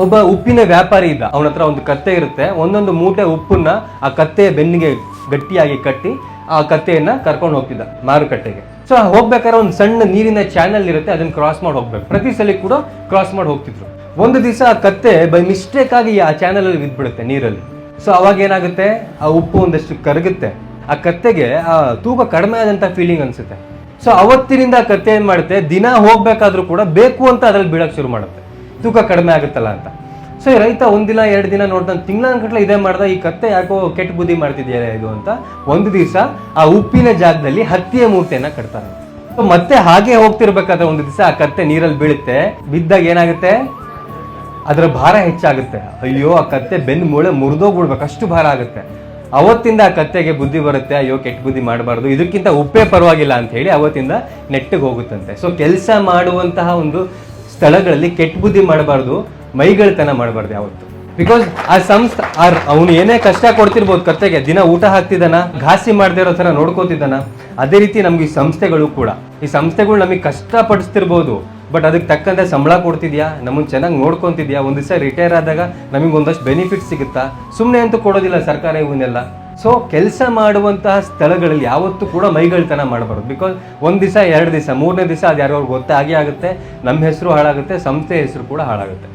ಒಬ್ಬ ಉಪ್ಪಿನ ವ್ಯಾಪಾರಿ ಇದ್ದ. ಅವನ ಹತ್ರ ಒಂದು ಕತ್ತೆ ಇರುತ್ತೆ. ಒಂದೊಂದು ಮೂಟೆ ಉಪ್ಪನ್ನ ಆ ಕತ್ತೆಯ ಬೆನ್ನಿಗೆ ಗಟ್ಟಿಯಾಗಿ ಕಟ್ಟಿ ಆ ಕತ್ತೆಯನ್ನ ಕರ್ಕೊಂಡು ಹೋಗ್ತಿದ್ದ ಮಾರುಕಟ್ಟೆಗೆ. ಸೊ ಹೋಗ್ಬೇಕಾದ್ರೆ ಒಂದು ಸಣ್ಣ ನೀರಿನ ಚಾನಲ್ ಇರುತ್ತೆ, ಅದನ್ನ ಕ್ರಾಸ್ ಮಾಡಿ ಹೋಗ್ಬೇಕು. ಪ್ರತಿ ಸಲ ಕೂಡ ಕ್ರಾಸ್ ಮಾಡಿ ಹೋಗ್ತಿದ್ರು. ಒಂದು ದಿವಸ ಆ ಕತ್ತೆ ಬೈ ಮಿಸ್ಟೇಕ್ ಆಗಿ ಆ ಚಾನಲ್ ಅಲ್ಲಿ ಬಿದ್ಬಿಡುತ್ತೆ ನೀರಲ್ಲಿ. ಸೊ ಅವಾಗ ಏನಾಗುತ್ತೆ, ಆ ಉಪ್ಪು ಒಂದಷ್ಟು ಕರಗುತ್ತೆ. ಆ ಕತ್ತೆಗೆ ಆ ತೂಕ ಕಡಿಮೆ ಆದಂತ ಫೀಲಿಂಗ್ ಅನ್ಸುತ್ತೆ. ಸೊ ಅವತ್ತಿನಿಂದ ಆ ಕತ್ತೆ ಏನ್ ಮಾಡುತ್ತೆ, ದಿನ ಹೋಗ್ಬೇಕಾದ್ರೂ ಕೂಡ ಬೇಕು ಅಂತ ಅದ್ರಲ್ಲಿ ಬೀಳಕ್ ಶುರು ಮಾಡುತ್ತೆ, ತೂಕ ಕಡಿಮೆ ಆಗುತ್ತಲ್ಲ ಅಂತ. ಸೊ ಈ ರೈತ ಒಂದಿನ 2 ದಿನ ನೋಡ್ತಾನೆ, ತಿಂಗಳಗಟ್ಟಲೆ ಇದೇ ಮಾಡ್ದ, ಈ ಕತ್ತೆ ಯಾಕೋ ಕೆಟ್ಟ ಬುದ್ಧಿ ಮಾಡ್ತಿದ್ಯಾ ಇದು ಅಂತ. ಒಂದು ದಿವಸ ಆ ಉಪ್ಪಿನ ಜಾಗದಲ್ಲಿ ಹತ್ತಿಯ ಮೂಟೆಯನ್ನ ಕಟ್ತಾನೆ. ಸೊ ಮತ್ತೆ ಹಾಗೆ ಹೋಗ್ತಿರ್ಬೇಕಾದ್ರೆ ಒಂದು ದಿವಸ ಆ ಕತ್ತೆ ನೀರಲ್ಲಿ ಬೀಳುತ್ತೆ. ಬಿದ್ದಾಗ ಏನಾಗುತ್ತೆ, ಅದರ ಭಾರ ಹೆಚ್ಚಾಗುತ್ತೆ. ಅಯ್ಯೋ, ಆ ಕತ್ತೆ ಬೆನ್ನು ಮೂಳೆ ಮುರಿದೋಗ್ಬಿಡ್ಬೇಕು, ಅಷ್ಟು ಭಾರ ಆಗುತ್ತೆ. ಅವತ್ತಿಂದ ಆ ಕತ್ತೆಗೆ ಬುದ್ಧಿ ಬರುತ್ತೆ, ಅಯ್ಯೋ ಕೆಟ್ಟ ಬುದ್ಧಿ ಮಾಡಬಾರ್ದು, ಇದಕ್ಕಿಂತ ಉಪ್ಪೇ ಪರವಾಗಿಲ್ಲ ಅಂತ ಹೇಳಿ ಅವತ್ತಿಂದ ನೆಟ್ಟಿಗೆ ಹೋಗುತ್ತಂತೆ. ಸೊ ಕೆಲಸ ಮಾಡುವಂತಹ ಒಂದು ಸ್ಥಳಗಳಲ್ಲಿ ಕೆಟ್ಟ ಬುದ್ಧಿ ಮಾಡಬಾರ್ದು, ಮೈಗಳತನ ಮಾಡಬಾರ್ದು ಯಾವತ್ತು. ಬಿಕಾಸ್ ಆ ಸಂಸ್ಥೆ ಅವನು ಏನೇ ಕಷ್ಟ ಕೊಡ್ತಿರ್ಬೋದು ಕತ್ತೆಗೆ, ದಿನ ಊಟ ಹಾಕ್ತಿದ್ದಾನ, ಘಾಸಿ ಮಾಡದೇ ಇರೋ ಥರ ನೋಡ್ಕೋತಿದ್ದಾನ. ಅದೇ ರೀತಿ ನಮ್ಗೆ ಈ ಸಂಸ್ಥೆಗಳು ಕೂಡ, ಈ ಸಂಸ್ಥೆಗಳು ನಮಗೆ ಕಷ್ಟಪಡಿಸ್ತಿರ್ಬೋದು, ಬಟ್ ಅದಕ್ಕೆ ತಕ್ಕಂತೆ ಸಂಬಳ ಕೊಡ್ತಿದ್ಯಾ, ನಮ್ಮನ್ನು ಚೆನ್ನಾಗಿ ನೋಡ್ಕೊತಿದ್ಯಾ, ಒಂದು ದಿವಸ ರಿಟೈರ್ ಆದಾಗ ನಮಗೆ ಒಂದಷ್ಟು ಬೆನಿಫಿಟ್ ಸಿಗುತ್ತಾ? ಸುಮ್ಮನೆ ಅಂತೂ ಕೊಡೋದಿಲ್ಲ ಸರ್ಕಾರ ಇವನ್ನೆಲ್ಲ. ಸೊ ಕೆಲಸ ಮಾಡುವಂತಹ ಸ್ಥಳಗಳಲ್ಲಿ ಯಾವತ್ತೂ ಕೂಡ ಮೈಗಳತನ ಮಾಡಬಾರ್ದು. ಬಿಕಾಸ್ ಒಂದು ದಿವಸ 2 ದಿವಸ 3ನೇ ದಿವಸ ಅದು ಯಾರೋ ಗೊತ್ತೇ ಆಗೇ ಆಗುತ್ತೆ, ನಮ್ಮ ಹೆಸರು ಹಾಳಾಗುತ್ತೆ, ಸಂಸ್ಥೆ ಹೆಸರು ಕೂಡ ಹಾಳಾಗುತ್ತೆ.